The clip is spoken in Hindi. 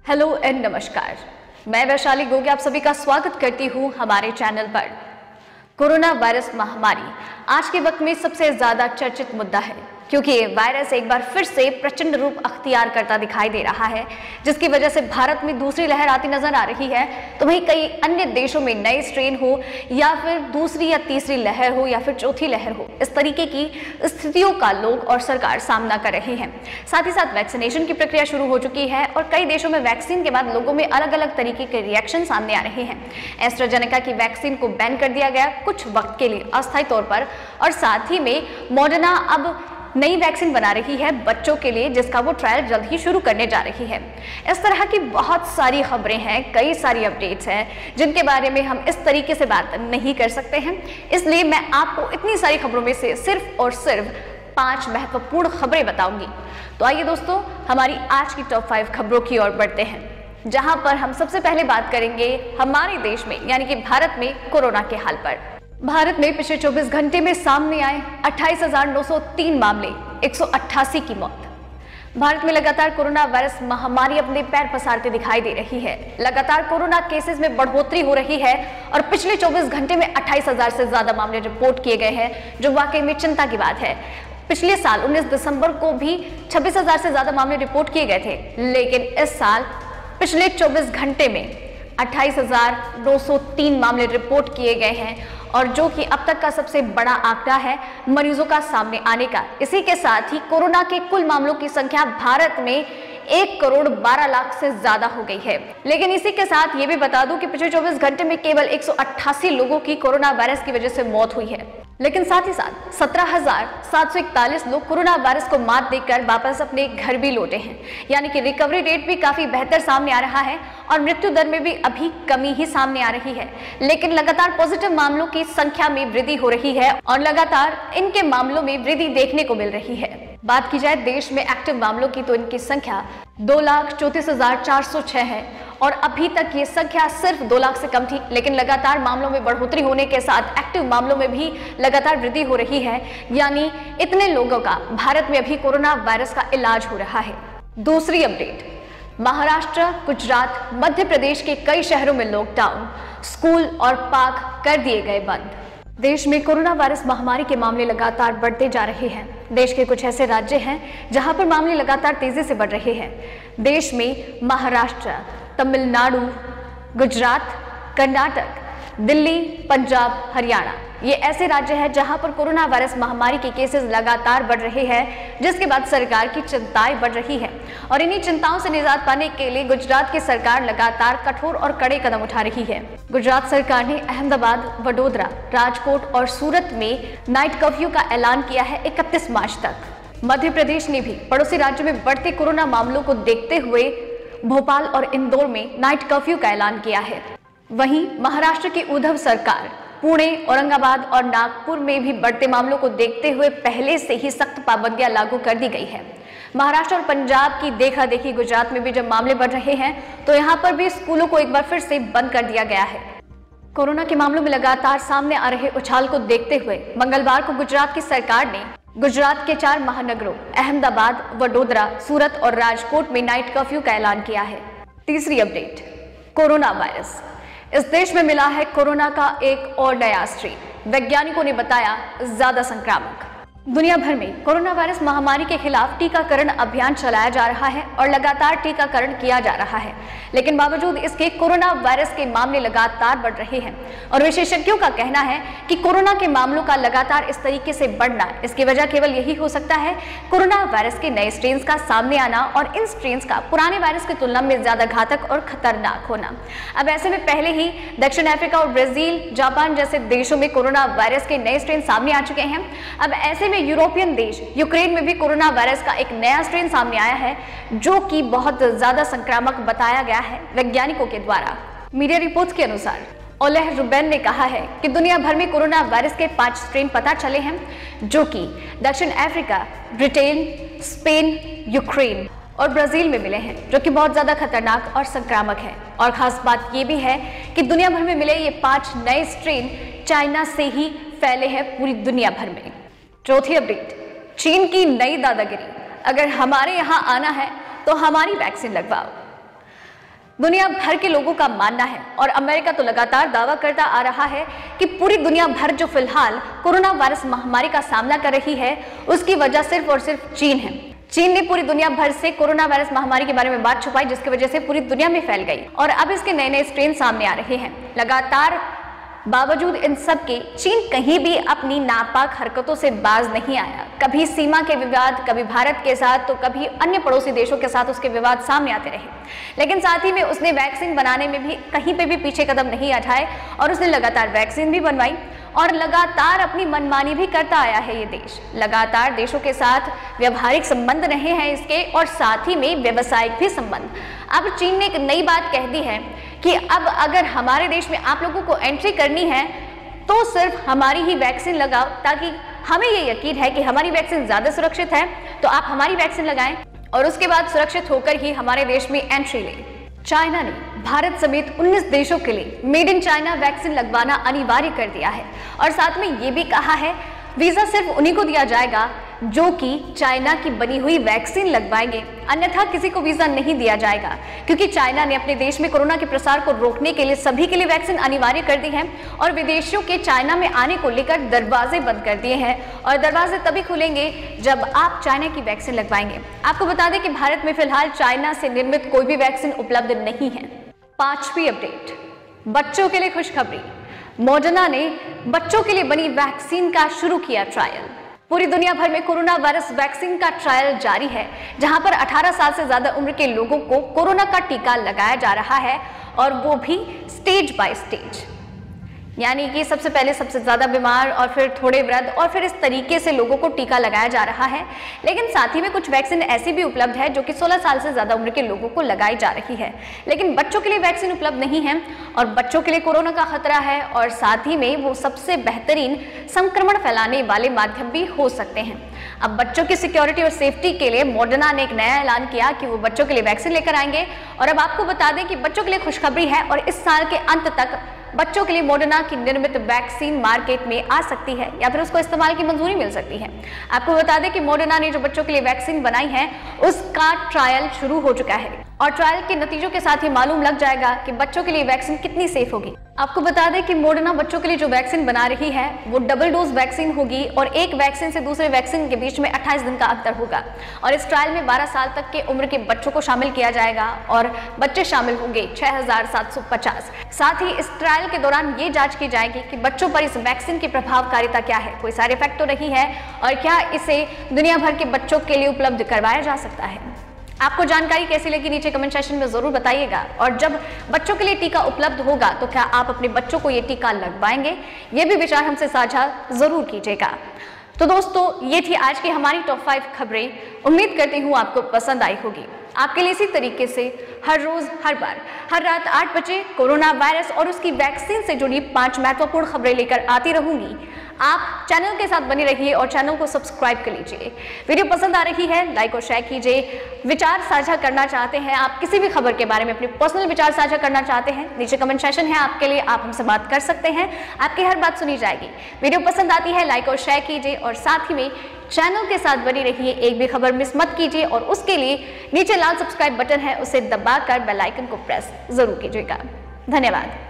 हेलो एंड नमस्कार। मैं वैशाली गोगे आप सभी का स्वागत करती हूं हमारे चैनल पर। कोरोना वायरस महामारी आज के वक्त में सबसे ज्यादा चर्चित मुद्दा है, क्योंकि ये वायरस एक बार फिर से प्रचंड रूप अख्तियार करता दिखाई दे रहा है, जिसकी वजह से भारत में दूसरी लहर आती नजर आ रही है, तो वहीं कई अन्य देशों में नए स्ट्रेन हो या फिर दूसरी या तीसरी लहर हो या फिर चौथी लहर हो, इस तरीके की स्थितियों का लोग और सरकार सामना कर रहे हैं। साथ ही साथ वैक्सीनेशन की प्रक्रिया शुरू हो चुकी है और कई देशों में वैक्सीन के बाद लोगों में अलग अलग तरीके के रिएक्शन सामने आ रहे हैं। एस्ट्राजेनेका की वैक्सीन को बैन कर दिया गया कुछ वक्त के लिए अस्थायी तौर पर, और साथ ही में मॉडर्ना अब नई वैक्सीन बना रही है बच्चों के लिए, जिसका वो ट्रायल जल्द ही शुरू करने जा रही है। इस तरह की बहुत सारी खबरें हैं, कई सारी अपडेट्स हैं जिनके बारे में हम इस तरीके से बात नहीं कर सकते हैं, इसलिए मैं आपको इतनी सारी खबरों में से सिर्फ और सिर्फ 5 महत्वपूर्ण खबरें बताऊंगी। तो आइए दोस्तों, हमारी आज की टॉप 5 खबरों की ओर बढ़ते हैं, जहां पर हम सबसे पहले बात करेंगे हमारे देश में यानी कि भारत में कोरोना के हाल पर। भारत में पिछले 24 घंटे में सामने आए 28,903 मामले, 188 की मौत। भारत में लगातार कोरोना वायरस महामारी अपने पैर पसारते दिखाई दे रही है। लगातार कोरोना केसेस में बढ़ोतरी हो रही है और पिछले 24 घंटे में 28,000 से ज्यादा मामले रिपोर्ट किए गए हैं, जो वाकई में चिंता की बात है। पिछले साल 19 दिसंबर को भी 26,000 से ज्यादा मामले रिपोर्ट किए गए थे, लेकिन इस साल पिछले 24 घंटे में 28,903 मामले रिपोर्ट किए गए हैं, और जो कि अब तक का सबसे बड़ा आंकड़ा है मरीजों का सामने आने का। इसी के साथ ही कोरोना के कुल मामलों की संख्या भारत में 1,12,00,000 से ज्यादा हो गई है। लेकिन इसी के साथ ये भी बता दूं कि पिछले 24 घंटे में केवल 188 लोगों की कोरोना वायरस की वजह से मौत हुई है, लेकिन साथ ही साथ 17,741 लोग कोरोना वायरस को मात देकर वापस अपने घर भी लौटे हैं, यानी कि रिकवरी रेट भी काफी बेहतर सामने आ रहा है और मृत्यु दर में भी अभी कमी ही सामने आ रही है। लेकिन लगातार पॉजिटिव मामलों की संख्या में वृद्धि हो रही है और लगातार इनके मामलों में वृद्धि देखने को मिल रही है। बात की जाए देश में एक्टिव मामलों की, तो इनकी संख्या 2,34,406 है और अभी तक ये संख्या सिर्फ 2 लाख से कम थी, लेकिन लगातार मामलों में बढ़ोतरी होने के साथ एक्टिव मामलों में भी लगातार वृद्धि हो रही है, यानी इतने लोगों का भारत में अभी कोरोना वायरस का इलाज हो रहा है। दूसरी अपडेट, महाराष्ट्र, गुजरात, मध्य प्रदेश के कई शहरों में लॉकडाउन, स्कूल और पार्क कर दिए गए बंद। देश में कोरोना वायरस महामारी के मामले लगातार बढ़ते जा रहे हैं। देश के कुछ ऐसे राज्य हैं जहां पर मामले लगातार तेजी से बढ़ रहे हैं। देश में महाराष्ट्र, तमिलनाडु, गुजरात, कर्नाटक, दिल्ली, पंजाब, हरियाणा, ये ऐसे राज्य हैं जहां पर कोरोना वायरस महामारी के केसेस लगातार बढ़ रहे हैं, जिसके बाद सरकार की चिंताएं बढ़ रही है। और इन्हीं चिंताओं से निजात पाने के लिए गुजरात की सरकार लगातार कठोर और कड़े कदम उठा रही है। गुजरात सरकार ने अहमदाबाद, वडोदरा, राजकोट और सूरत में नाइट कर्फ्यू का ऐलान किया है 31 मार्च तक। मध्य प्रदेश ने भी पड़ोसी राज्यों में बढ़ते कोरोना मामलों को देखते हुए भोपाल और इंदौर में नाइट कर्फ्यू का ऐलान किया है। वहीं महाराष्ट्र की उद्धव सरकार पुणे, औरंगाबाद और नागपुर में भी बढ़ते मामलों को देखते हुए पहले से ही सख्त पाबंदियां लागू कर दी गई है। महाराष्ट्र और पंजाब की देखा देखी गुजरात में भी जब मामले बढ़ रहे हैं, तो यहां पर भी स्कूलों को एक बार फिर से बंद कर दिया गया है। कोरोना के मामलों में लगातार सामने आ रहे उछाल को देखते हुए मंगलवार को गुजरात की सरकार ने गुजरात के 4 महानगरों अहमदाबाद, वडोदरा, सूरत और राजकोट में नाइट कर्फ्यू का ऐलान किया है। तीसरी अपडेट, कोरोना वायरस। इस देश में मिला है कोरोना का एक और नया स्ट्रेन, वैज्ञानिकों ने बताया ज्यादा संक्रामक। दुनिया भर में कोरोना वायरस महामारी के खिलाफ टीकाकरण अभियान चलाया जा रहा है और लगातार टीकाकरण किया जा रहा है, लेकिन बावजूद इसके कोरोना वायरस के मामले लगातार बढ़ रहे हैं। और विशेषज्ञों का कहना है कि कोरोना के मामलों का लगातार इस तरीके से बढ़ना, इसकी वजह केवल यही हो सकता है कोरोना वायरस के नए स्ट्रेन्स का सामने आना और इन स्ट्रेन्स का पुराने वायरस की तुलना में ज्यादा घातक और खतरनाक होना। अब ऐसे में पहले ही दक्षिण अफ्रीका और ब्राजील, जापान जैसे देशों में कोरोना वायरस के नए स्ट्रेन सामने आ चुके हैं। अब ऐसे में यूरोपियन देश यूक्रेन में भी कोरोना वायरस का एक नया स्ट्रेन सामने आया है, जो कि बहुत ज्यादा संक्रामक बताया गया है वैज्ञानिकों के द्वारा। मीडिया रिपोर्ट्स के अनुसार ओलेह रुबेन ने कहा है कि दुनिया भर में कोरोना वायरस के 5 स्ट्रेन पता चले हैं, जो कि दक्षिण अफ्रीका, ब्रिटेन, स्पेन, यूक्रेन और ब्राजील में मिले हैं, जो कि बहुत ज्यादा खतरनाक और संक्रामक है। और खास बात यह भी है कि दुनिया भर में मिले ये 5 नए स्ट्रेन चाइना से ही फैले हैं पूरी दुनिया भर में। चौथी अपडेट, चीन की नई दादागिरी, अगर हमारे यहाँ आना है तो हमारी वैक्सीन लगवाओ। दुनिया भर के लोगों का मानना है और अमेरिका तो लगातार दावा करता आ रहा है कि पूरी दुनिया भर जो फिलहाल कोरोना वायरस महामारी का सामना कर रही है उसकी वजह सिर्फ और सिर्फ चीन है। चीन ने पूरी दुनिया भर से कोरोना वायरस महामारी के बारे में बात छुपाई, जिसकी वजह से पूरी दुनिया में फैल गई और अब इसके नए नए स्ट्रेन सामने आ रहे हैं। लगातार बावजूद इन सब के चीन कहीं भी अपनी नापाक हरकतों से बाज नहीं आया। कभी सीमा के विवाद, कभी भारत के साथ तो कभी अन्य पड़ोसी देशों के साथ उसके विवाद सामने आते रहे, लेकिन साथ ही में उसने वैक्सीन बनाने में भी कहीं पे भी पीछे कदम नहीं उठाए और उसने लगातार वैक्सीन भी बनवाई और लगातार अपनी मनमानी भी करता आया है। ये देश लगातार देशों के साथ व्यवहारिक संबंध रहे हैं इसके और साथ ही में व्यवसायिक भी संबंध। अब चीन ने एक नई बात कह दी है कि अब अगर हमारे देश में आप लोगों को एंट्री करनी है तो सिर्फ हमारी ही वैक्सीन लगाओ, ताकि हमें ये यकीन है कि हमारी वैक्सीन ज्यादा सुरक्षित है, तो आप हमारी वैक्सीन लगाएं और उसके बाद सुरक्षित होकर ही हमारे देश में एंट्री लें। चाइना ने भारत समेत 19 देशों के लिए मेड इन चाइना वैक्सीन लगवाना अनिवार्य कर दिया है और साथ में ये भी कहा है वीजा सिर्फ उन्हीं को दिया जाएगा जो कि चाइना की बनी हुई वैक्सीन लगवाएंगे, अन्यथा किसी को वीजा नहीं दिया जाएगा, क्योंकि चाइना ने अपने देश में कोरोना के प्रसार को रोकने के लिए सभी के लिए वैक्सीन अनिवार्य कर दी है और विदेशियों के चाइना में आने को लेकर दरवाजे बंद कर दिए हैं और दरवाजे तभी खुलेंगे जब आप चाइना की वैक्सीन लगवाएंगे। आपको बता दें कि भारत में फिलहाल चाइना से निर्मित कोई भी वैक्सीन उपलब्ध नहीं है। 5वीं अपडेट, बच्चों के लिए खुशखबरी। मॉडर्ना ने बच्चों के लिए बनी वैक्सीन का शुरू किया ट्रायल। पूरी दुनिया भर में कोरोना वायरस वैक्सीन का ट्रायल जारी है, जहां पर 18 साल से ज्यादा उम्र के लोगों को कोरोना का टीका लगाया जा रहा है और वो भी स्टेज बाय स्टेज, यानी कि सबसे पहले सबसे ज्यादा बीमार और फिर थोड़े वृद्ध और फिर इस तरीके से लोगों को टीका लगाया जा रहा है। लेकिन साथ ही में कुछ वैक्सीन ऐसी भी उपलब्ध है जो कि 16 साल से ज्यादा उम्र के लोगों को लगाई जा रही है, लेकिन बच्चों के लिए वैक्सीन उपलब्ध नहीं है और बच्चों के लिए कोरोना का खतरा है और साथ ही में वो सबसे बेहतरीन संक्रमण फैलाने वाले माध्यम भी हो सकते हैं। अब बच्चों की सिक्योरिटी और सेफ्टी के लिए मॉडर्ना ने एक नया ऐलान किया कि वो बच्चों के लिए वैक्सीन लेकर आएंगे और अब आपको बता दें कि बच्चों के लिए खुशखबरी है और इस साल के अंत तक बच्चों के लिए मॉडर्ना की निर्मित वैक्सीन मार्केट में आ सकती है या फिर उसको इस्तेमाल की मंजूरी मिल सकती है। आपको बता दें कि मॉडर्ना ने जो बच्चों के लिए वैक्सीन बनाई है उसका ट्रायल शुरू हो चुका है और ट्रायल के नतीजों के साथ ही मालूम लग जाएगा कि बच्चों के लिए वैक्सीन कितनी सेफ होगी। आपको बता दें कि मॉडर्ना बच्चों के लिए जो वैक्सीन बना रही है वो डबल डोज वैक्सीन होगी और एक वैक्सीन से दूसरे वैक्सीन के बीच में 28 दिन का अंतर होगा और इस ट्रायल में 12 साल तक के उम्र के बच्चों को शामिल किया जाएगा और बच्चे शामिल होंगे 6750। साथ ही इस ट्रायल के दौरान ये जांच की जाएगी कि बच्चों पर इस वैक्सीन की प्रभावकारिता क्या है, कोई साइड इफेक्ट तो नहीं है और क्या इसे दुनिया भर के बच्चों के लिए उपलब्ध करवाया जा सकता है। आपको जानकारी कैसी लगी नीचे कमेंट सेक्शन में जरूर बताइएगा और जब बच्चों के लिए टीका उपलब्ध होगा तो क्या आप अपने बच्चों को ये टीका लगवाएंगे, ये भी विचार हमसे साझा जरूर कीजिएगा। तो दोस्तों ये थी आज की हमारी टॉप 5 खबरें। उम्मीद करती हूँ आपको पसंद आई होगी। आपके लिए इसी तरीके से हर रोज हर बार हर रात 8 बजे कोरोना वायरस और उसकी वैक्सीन से जुड़ी 5 महत्वपूर्ण खबरें लेकर आती रहूंगी। आप चैनल के साथ बने रहिए और चैनल को सब्सक्राइब कर लीजिए। वीडियो पसंद आ रही है लाइक और शेयर कीजिए। विचार साझा करना चाहते हैं आप, किसी भी खबर के बारे में अपने पर्सनल विचार साझा करना चाहते हैं, नीचे कमेंट सेक्शन है आपके लिए, आप हमसे बात कर सकते हैं। आपकी हर बात सुनी जाएगी। वीडियो पसंद आती है लाइक और शेयर कीजिए और साथ ही में चैनल के साथ बनी रहिए, एक भी खबर मिस मत कीजिए और उसके लिए नीचे लाल सब्सक्राइब बटन है उसे दबाकर बेल आइकन को प्रेस जरूर कीजिएगा। धन्यवाद।